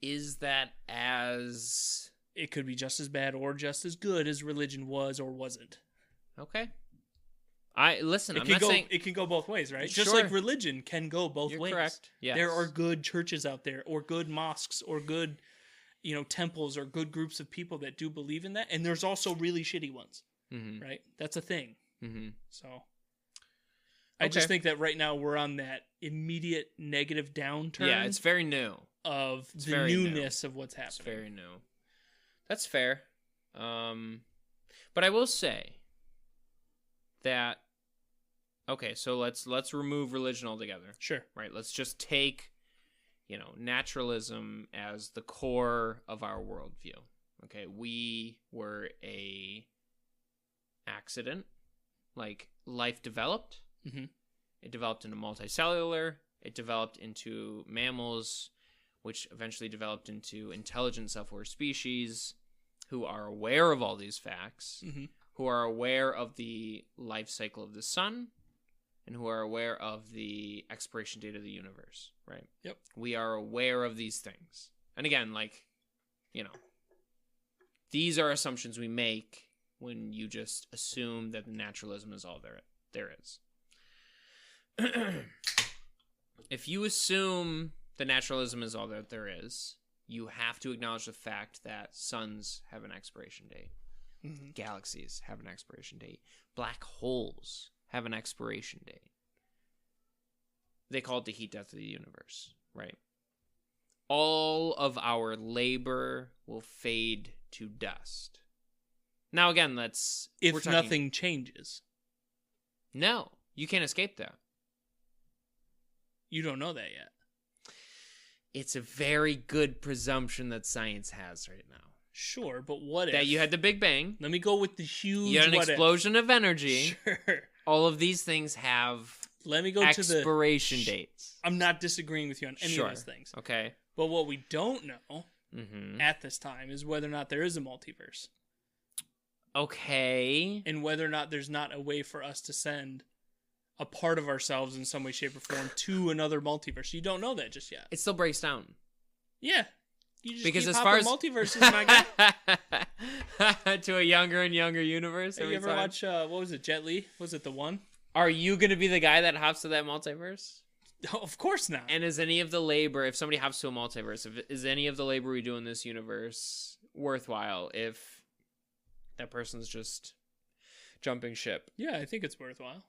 is that as... It could be just as bad or just as good as religion was or wasn't. Okay. I'm not saying... It can go both ways, right? Sure. Just like religion can go both ways. You're correct. Yes. There are good churches out there, or good mosques, or good, temples, or good groups of people that do believe in that. And there's also really shitty ones, right? That's a thing. Mm-hmm. So I just think that right now we're on that immediate negative downturn. Yeah, it's very new. It's the newness of what's happening. It's very new. That's fair. But I will say that, okay, so let's remove religion altogether. Sure. Right? Let's just take, naturalism as the core of our worldview. Okay, we were a accident. Like, life developed. Mm-hmm. It developed into multicellular. It developed into mammals, which eventually developed into intelligent self-aware species who are aware of all these facts, who are aware of the life cycle of the sun, and who are aware of the expiration date of the universe, right? Yep. We are aware of these things. And again, these are assumptions we make when you just assume that the naturalism is all there is. If you assume the naturalism is all that there is, you have to acknowledge the fact that suns have an expiration date. Mm-hmm. Galaxies have an expiration date. Black holes have an expiration date. They call it the heat death of the universe, right? All of our labor will fade to dust. Now, again, if nothing changes. No, you can't escape that. You don't know that yet. It's a very good presumption that science has right now. Sure, but what if... That you had the Big Bang. Let me go with the huge... You had an explosion of energy. Sure. All of these things have expiration dates. I'm not disagreeing with you on any of those things. Okay. But what we don't know at this time is whether or not there is a multiverse. Okay. And whether or not there's not a way for us to send a part of ourselves in some way, shape, or form to another multiverse. You don't know that just yet. It still breaks down. Yeah. You just because keep as far as multiverses, my guy. To a younger and younger universe. Have you ever watched, what was it, Jet Li? Was it the one? Are you going to be the guy that hops to that multiverse? Of course not. And is any of the labor, if somebody hops to a multiverse, is any of the labor we do in this universe worthwhile if that person's just jumping ship? Yeah, I think it's worthwhile.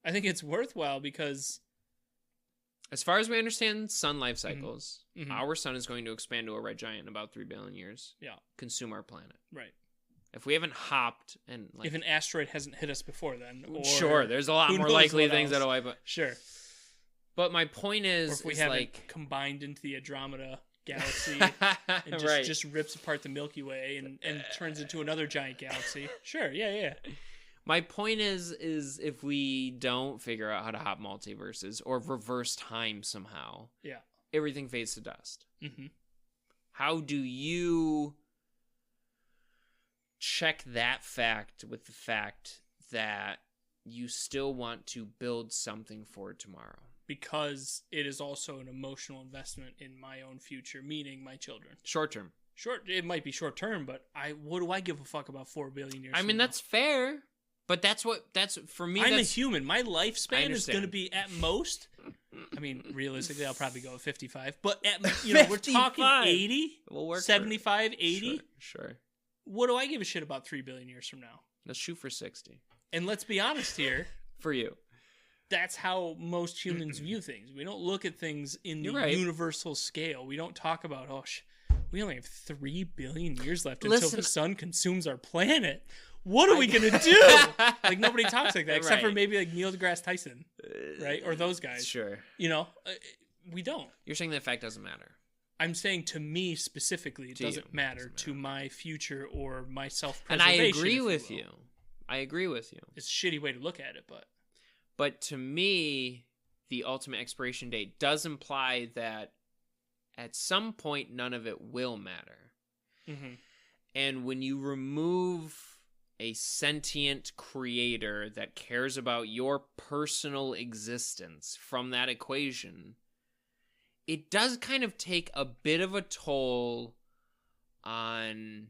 I think it's worthwhile because... As far as we understand sun life cycles, our sun is going to expand to a red giant in about 3 billion years. Yeah. Consume our planet. Right. If we haven't hopped and... if an asteroid hasn't hit us before then. Or sure, there's a lot more likely things that'll wipe out. Sure. But my point is... Or if we haven't combined into the Andromeda galaxy and just rips apart the Milky Way and turns into another giant galaxy. Sure, yeah. My point is if we don't figure out how to hop multiverses or reverse time somehow, everything fades to dust. Mm-hmm. How do you check that fact with the fact that you still want to build something for tomorrow? Because it is also an emotional investment in my own future, meaning my children. Short term. It might be short term, but what do I give a fuck about 4 billion years? I mean, that's fair. But that's for me. I'm a human. My lifespan is going to be at most. I mean, realistically, I'll probably go 55. But we're talking 80, 75, 80. Sure. What do I give a shit about 3 billion years from now? Let's shoot for 60. And let's be honest here. For you. That's how most humans view things. We don't look at things in the universal scale. We don't talk about, we only have 3 billion years left until the sun consumes our planet. What are we going to do? Like, nobody talks like that, except for maybe like Neil deGrasse Tyson, right? Or those guys. Sure. We don't. You're saying that fact doesn't matter. I'm saying to me specifically, it doesn't matter to my future or my self-preservation. And I agree with you. I agree with you. It's a shitty way to look at it, but... But to me, the ultimate expiration date does imply that at some point, none of it will matter. Mm-hmm. And when you remove a sentient creator that cares about your personal existence from that equation, it does kind of take a bit of a toll on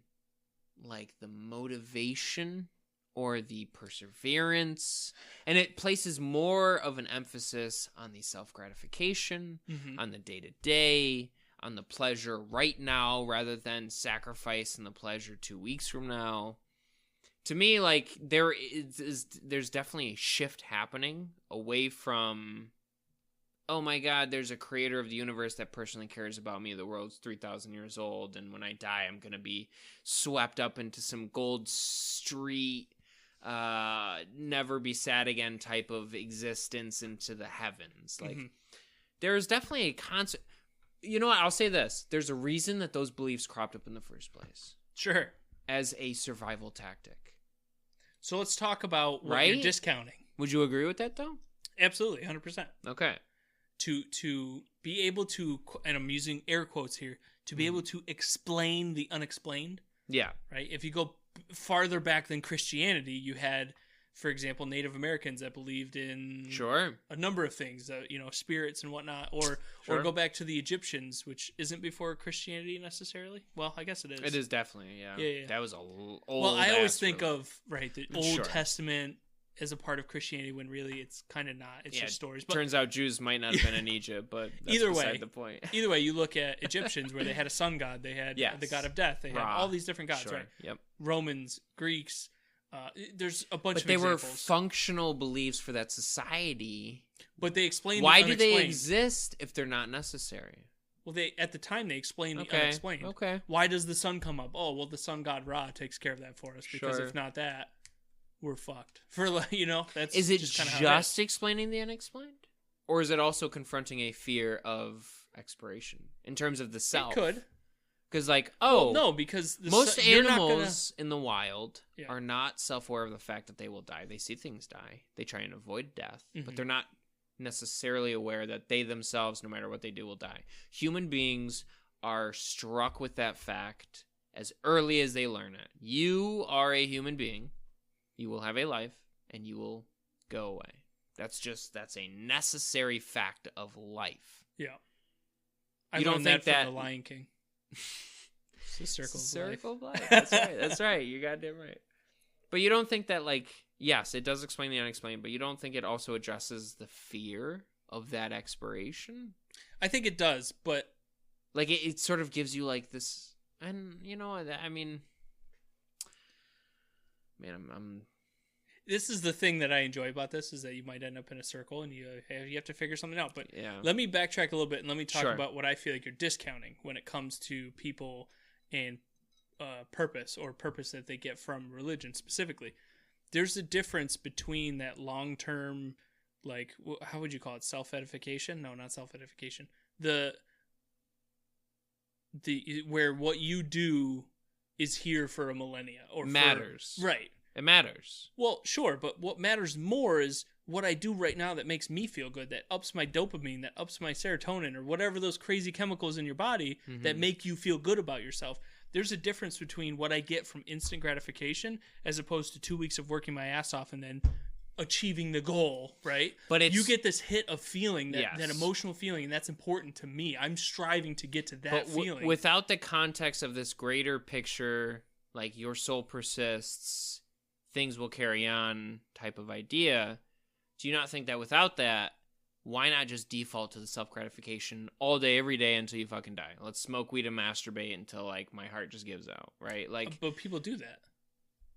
like the motivation or the perseverance, and it places more of an emphasis on the self-gratification, on the day-to-day, on the pleasure right now rather than sacrifice and the pleasure 2 weeks from now. To me, like, there's definitely a shift happening away from, oh my God, there's a creator of the universe that personally cares about me. The world's 3,000 years old, and when I die, I'm going to be swept up into some gold street, never be sad again type of existence into the heavens. Like, there's definitely a concept. You know what? I'll say this. There's a reason that those beliefs cropped up in the first place. Sure. As a survival tactic. So let's talk about what you're discounting. Would you agree with that, though? Absolutely, 100%. Okay. To be able to, and I'm using air quotes here, to be able to explain the unexplained. Yeah. Right? If you go farther back than Christianity, you had, for example, Native Americans that believed in a number of things, spirits and whatnot, or go back to the Egyptians, which isn't before Christianity necessarily. Well, I guess it is. It is definitely, yeah. That was a old. Well, I always think of the Old Testament as a part of Christianity when really it's kind of not. It's just stories. But turns out Jews might not have been in Egypt, but that's beside the point. Either way, you look at Egyptians where they had a sun god, they had the god of death, they had all these different gods, right? Yep. Romans, Greeks. There's a bunch of examples. But they were functional beliefs for that society. But they explain why do they exist if they're not necessary? Well, at the time they explained the unexplained. Okay. Why does the sun come up? Oh, well, the sun god Ra takes care of that for us because if not that, we're fucked. That's is it just explaining the unexplained, or is it also confronting a fear of expiration in terms of the self? It could. Because, no, because most animals in the wild are not self-aware of the fact that they will die. They see things die. They try and avoid death, but they're not necessarily aware that they themselves, no matter what they do, will die. Human beings are struck with that fact as early as they learn it. You are a human being. You will have a life, and you will go away. That's a necessary fact of life. Yeah. You don't think that from The Lion King. It's a circle of life. That's right. You goddamn right. But you don't think that, yes, it does explain the unexplained, but you don't think it also addresses the fear of that expiration? I think it does, but it sort of gives you this, and I mean, man, I'm this is the thing that I enjoy about this, is that you might end up in a circle and you have to figure something out. But let me backtrack a little bit and let me talk about what I feel like you're discounting when it comes to people and purpose that they get from religion specifically. There's a difference between that long-term, how would you call it? Self-edification? No, not self-edification. The where what you do is here for a millennia or matters. Right. It matters. Well, sure, but what matters more is what I do right now that makes me feel good, that ups my dopamine, that ups my serotonin, or whatever those crazy chemicals in your body that make you feel good about yourself. There's a difference between what I get from instant gratification as opposed to 2 weeks of working my ass off and then achieving the goal, right? But you get this hit of feeling, that emotional feeling, and that's important to me. I'm striving to get to that feeling. Without the context of this greater picture, your soul persists, things will carry on type of idea, do you not think that without that, why not just default to the self-gratification all day, every day until you fucking die? Let's smoke weed and masturbate until, my heart just gives out, right? But people do that.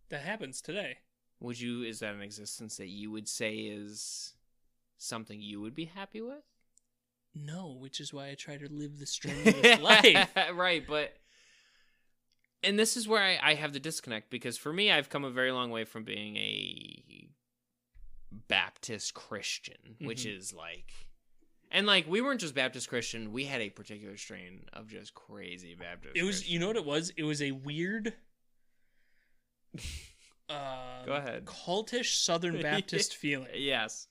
That happens today. Is that an existence that you would say is something you would be happy with? No, which is why I try to live the strenuous life. Right, but... And this is where I have the disconnect, because for me, I've come a very long way from being a Baptist Christian, which is and we weren't just Baptist Christian, we had a particular strain of just crazy Baptist It was, Christian. You know what it was? It was a weird, go ahead, cultish Southern Baptist feeling. Yes.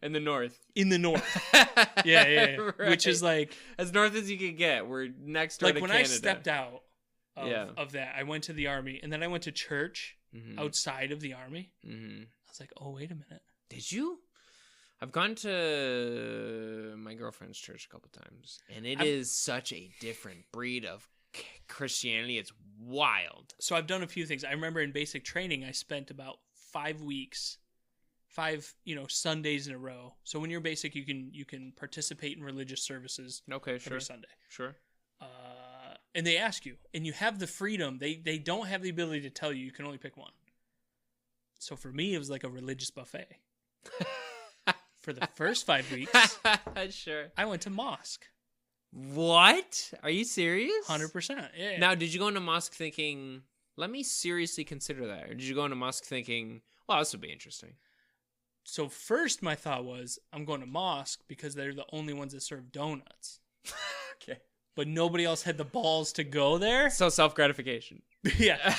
In the north. Yeah. Right. Which is as north as you could get. We're next door to Canada. When I stepped out of that, I went to the army, and then I went to church outside of the army. I was like, oh, wait a minute. Did you? I've gone to my girlfriend's church a couple times, and it is such a different breed of Christianity. It's wild. So I've done a few things. I remember in basic training, I spent about 5 weeks, 5 Sundays in a row. So when you're basic, you can participate in religious services. Okay, every Sunday. Sure. And they ask you, and you have the freedom. They don't have the ability to tell you can only pick one. So for me, it was like a religious buffet. For the first 5 weeks, sure, I went to mosque. What? Are you serious? 100%. Yeah. Now, did you go into mosque thinking, let me seriously consider that? Or did you go into mosque thinking, well, this would be interesting? So first my thought was, I'm going to mosque because they're the only ones that serve donuts. Okay. But nobody else had the balls to go there. So self-gratification. Yeah.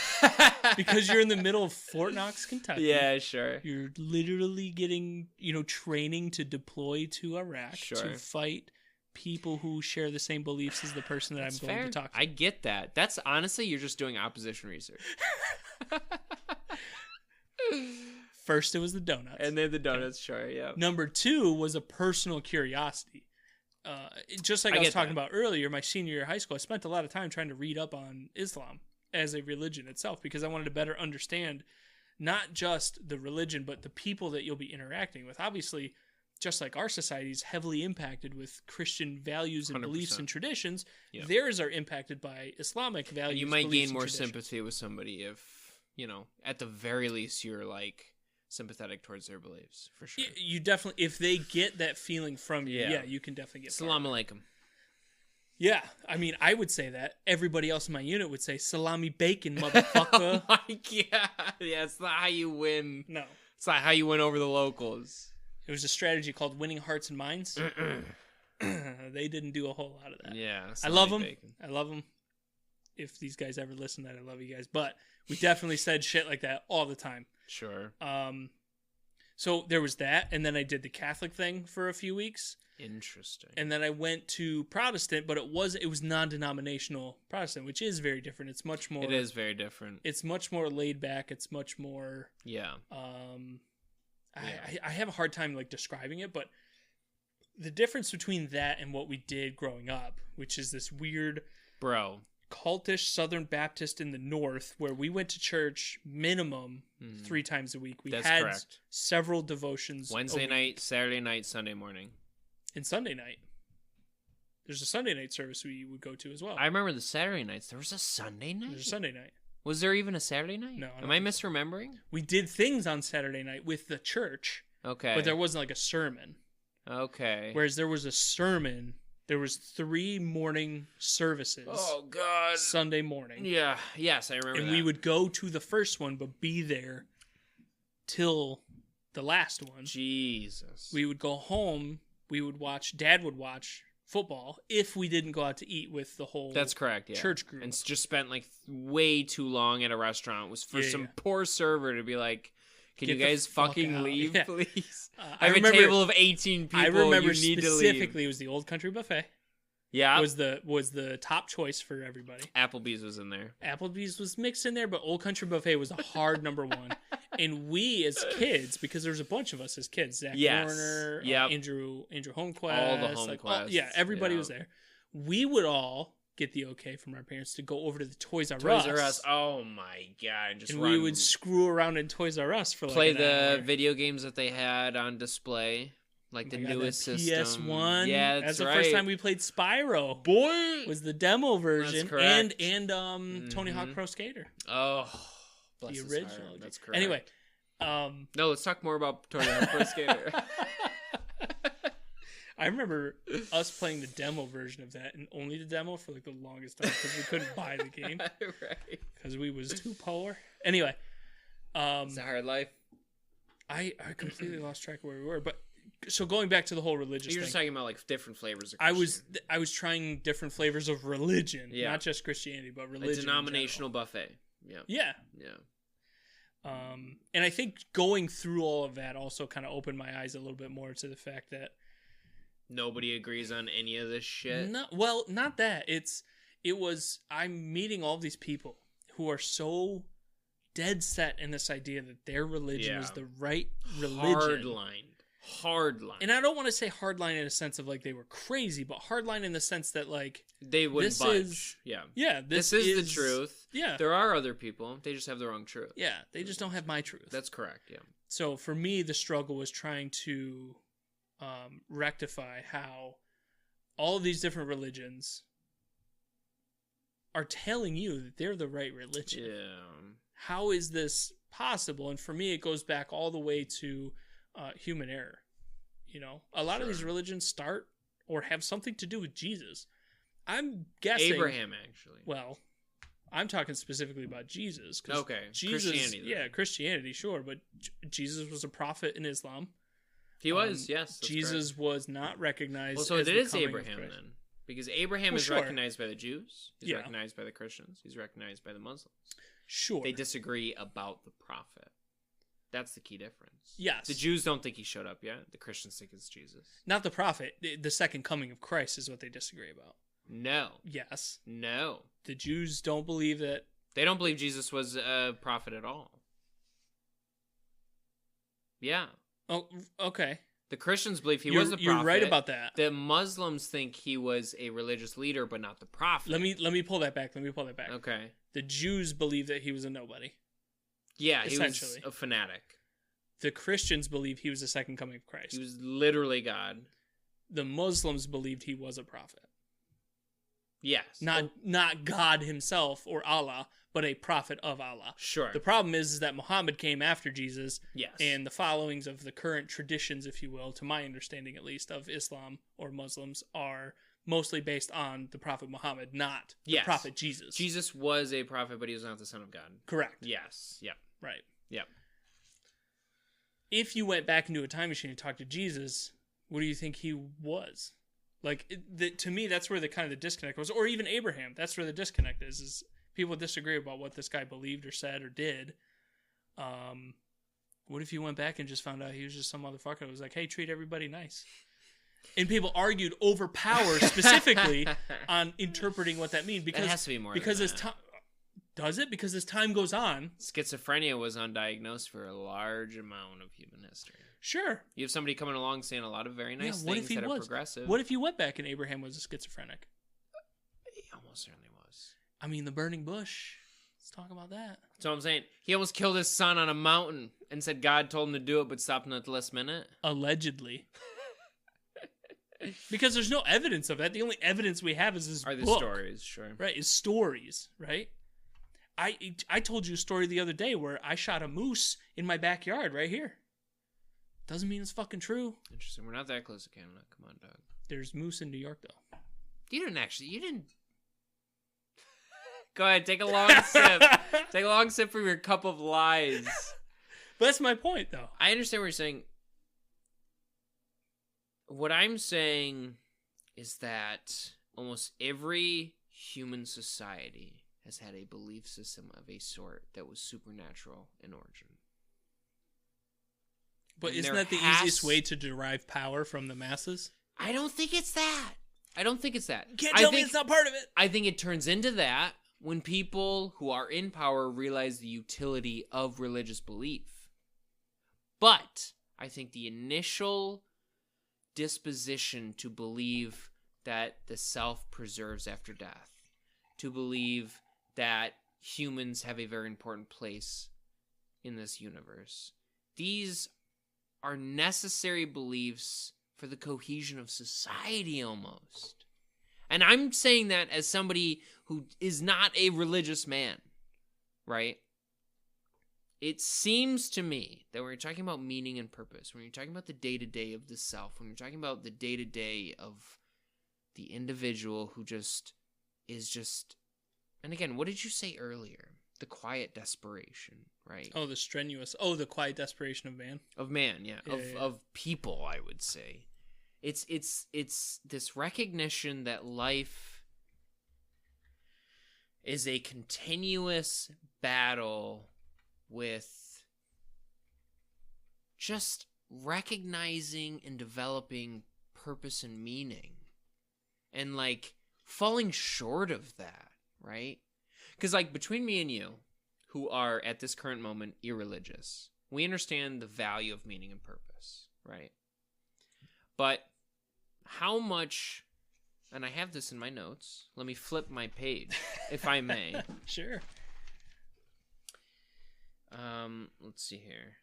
Because you're in the middle of Fort Knox, Kentucky. Yeah, sure. You're literally getting, training to deploy to Iraq to fight people who share the same beliefs as the person that I'm going to talk to. I get that. That's honestly, you're just doing opposition research. First, it was the donuts. And then the donuts, sure, yeah. Number 2 was a personal curiosity. Just like I was talking about earlier, my senior year of high school, I spent a lot of time trying to read up on Islam as a religion itself because I wanted to better understand not just the religion, but the people that you'll be interacting with. Obviously, just like our society is heavily impacted with Christian values and 100%. Beliefs and traditions, theirs are impacted by Islamic values. And you might gain more sympathy with somebody if, at the very least, you're like sympathetic towards their beliefs, for sure. You definitely, if they get that feeling from you, you can definitely get Salam alaikum. Yeah, I mean, I would say that. Everybody else in my unit would say, salami bacon, motherfucker. Oh my God. Yeah, it's not how you win. No. It's not how you win over the locals. It was a strategy called winning hearts and minds. They didn't do a whole lot of that. Yeah. I love them. I love them. If these guys ever listen to that, I love you guys. But we definitely said shit like that all the time. Sure. So there was that, and then I did the Catholic thing for a few weeks. Interesting. And then I went to Protestant, but it was non-denominational Protestant, which is very different. It's much more. It is very different. It's much more laid back. It's much more. Yeah. I have a hard time like describing it, but the difference between that and what we did growing up, which is this weird, cultish Southern Baptist in the North, where we went to church minimum 3 times a week. We had correct. Several devotions. Wednesday night, Saturday night, Sunday morning. And Sunday night. There's a Sunday night service we would go to as well. I remember the Saturday nights. There was a Sunday night? There's a Sunday night. Was there even a Saturday night? No. Am I misremembering? We did things on Saturday night with the church. Okay. But there wasn't like a sermon. Okay. Whereas there was a sermon. There was 3 morning services. Oh, God. Sunday morning. Yeah. Yes, I remember and we would go to the first one, but be there till the last one. Jesus. We would go home. We would watch. Dad would watch football if we didn't go out to eat with the whole. That's correct. Yeah. Church group, and just spent like way too long at a restaurant. It was for some poor server to be like, "Can you guys fucking leave, please?" I remember, a table of 18 people. I remember you need specifically to leave. it was the Old Country Buffet. Yeah, was the top choice for everybody. Applebee's was in there. Applebee's was mixed in there, but Old Country Buffet was a hard number 1. And we as kids, because there was a bunch of us as kids, Zach Warner, Andrew Homequest, all the Homequests, everybody was there. We would all get the okay from our parents to go over to the Toys R Us. Toys R Us. Oh my God! And we would screw around in Toys R Us for like play the hour. Video games that they had on display. Like the newest system. PS1. Yeah, that's the first time we played Spyro. Boy, was the demo version. That's correct. And Tony Hawk Pro Skater. Oh, the original. That's correct. Anyway, no, let's talk more about Tony Hawk Pro Skater. I remember us playing the demo version of that, and only the demo for like the longest time because we couldn't buy the game. Right. Because we was too poor. Anyway, it's a hard life. I completely lost track of where we were, but. So going back to the whole religious You're thing. just talking about like different flavors of Christianity. I was trying different flavors of religion, not just Christianity, but religion. A denominational buffet. Yeah. And I think going through all of that also kind of opened my eyes a little bit more to the fact that nobody agrees on any of this shit. Not that. It was I'm meeting all these people who are so dead set in this idea that their religion is the right religion. Hardline. And I don't want to say hardline in a sense of like they were crazy, but hardline in the sense that like they wouldn't budge. Yeah, this is the truth. Yeah, there are other people. They just have their own truth. Yeah, they just don't have my truth. That's correct. Yeah. So for me, the struggle was trying to rectify how all of these different religions are telling you that they're the right religion. Yeah. How is this possible? And for me, it goes back all the way to human error. You know, a lot of these religions start or have something to do with Jesus. I'm guessing Abraham, actually. Well, I'm talking specifically about Jesus. Okay, Jesus, Christianity. Then. Yeah, Christianity, sure, but Jesus was a prophet in Islam. He was, yes. Jesus was not recognized. Well, so it is Abraham then, because Abraham is recognized by the Jews. He's recognized by the Christians. He's recognized by the Muslims. Sure, they disagree about the prophet. That's the key difference. Yes. The Jews don't think he showed up yet. The Christians think it's Jesus. Not the prophet. The second coming of Christ is what they disagree about. No. Yes. No. The Jews don't believe that. They don't believe Jesus was a prophet at all. Yeah. Oh, okay. The Christians believe he was a prophet. You're right about that. The Muslims think he was a religious leader, but not the prophet. Let me pull that back. Okay. The Jews believe that he was a nobody. Yeah, he was a fanatic. The Christians believe he was the second coming of Christ. He was literally God. The Muslims believed he was a prophet. Yes. Not God himself or Allah, but a prophet of Allah. Sure. The problem is that Muhammad came after Jesus. Yes. And the followings of the current traditions, if you will, to my understanding at least, of Islam or Muslims are mostly based on the Prophet Muhammad, not the Prophet Jesus. Jesus was a prophet, but he was not the Son of God. Correct. Yes. Yep. Right. Yep. If you went back into a time machine and talked to Jesus, what do you think he was? Like, to me, that's where the kind of the disconnect was. Or even Abraham, that's where the disconnect is people disagree about what this guy believed or said or did. What if you went back and just found out he was just some motherfucker that was like, hey, treat everybody nice? And people argued over power specifically on interpreting what that means. Because it has to be more because than as time does it? Because as time goes on, schizophrenia was undiagnosed for a large amount of human history. Sure. You have somebody coming along saying a lot of very nice things that are progressive. What if you went back and Abraham was a schizophrenic? He almost certainly was. I mean, the burning bush. Let's talk about that. That's what I'm saying. He almost killed his son on a mountain and said God told him to do it, but stopped him at the last minute. Allegedly. Because there's no evidence of that. The only evidence we have is this book. Are the stories, sure. Right, is stories, right? I told you a story the other day where I shot a moose in my backyard right here. Doesn't mean it's fucking true. Interesting. We're not that close to Canada. Come on, dog. There's moose in New York, though. You didn't. Go ahead, take a long sip. Take a long sip from your cup of lies. But that's my point, though. I understand what you're saying. What I'm saying is that almost every human society has had a belief system of a sort that was supernatural in origin. But isn't that the easiest way to derive power from the masses? I don't think it's that. You can't tell me it's not part of it. I think it turns into that when people who are in power realize the utility of religious belief. But I think the initial disposition to believe that the self preserves after death, to believe that humans have a very important place in this universe, these are necessary beliefs for the cohesion of society almost. And I'm saying that as somebody who is not a religious man, right? It seems to me that when you're talking about meaning and purpose, when you're talking about the day-to-day of the self, when you're talking about the day-to-day of the individual who is just, and again, what did you say earlier? The quiet desperation, right? The quiet desperation of man. Of man, yeah. Of people, I would say. It's this recognition that life is a continuous battle with just recognizing and developing purpose and meaning. And like falling short of that, right? Because, like, between me and you, who are, at this current moment, irreligious, we understand the value of meaning and purpose, right? But how much, and I have this in my notes. Let me flip my page, if I may. Sure. Let's see here.